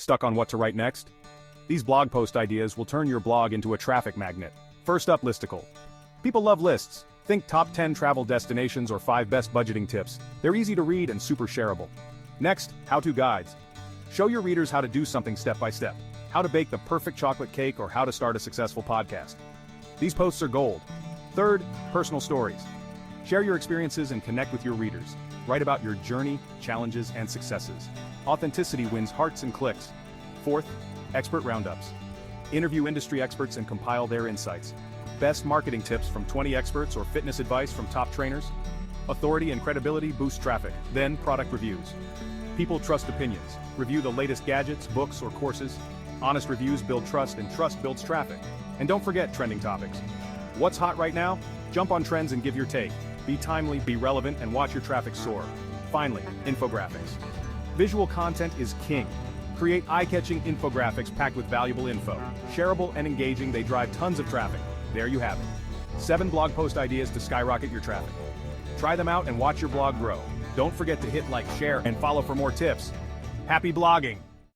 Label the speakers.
Speaker 1: Stuck on what to write next? These blog post ideas will turn your blog into a traffic magnet. First up, Listicle. People love lists. Think top 10 travel destinations or 5 best budgeting tips. They're easy to read and super shareable. Next, how-to guides. Show your readers how to do something step by step. How to bake the perfect chocolate cake or how to start a successful podcast. These posts are gold. Third, personal stories. Share your experiences and connect with your readers. Write about your journey, challenges, and successes. Authenticity wins hearts and clicks. Fourth, expert roundups. Interview industry experts and compile their insights. Best marketing tips from 20 experts or fitness advice from top trainers. Authority and credibility boost traffic. Then, product reviews. People trust opinions. Review the latest gadgets, books, or courses. Honest reviews build trust and trust builds traffic. And don't forget trending topics. What's hot right now? Jump on trends and give your take. Be timely, be relevant, and watch your traffic soar. Finally, infographics. Visual content is king. Create eye-catching infographics packed with valuable info. Shareable and engaging, they drive tons of traffic. There you have it. 7 blog post ideas to skyrocket your traffic. Try them out and watch your blog grow. Don't forget to hit like, share, and follow for more tips. Happy blogging!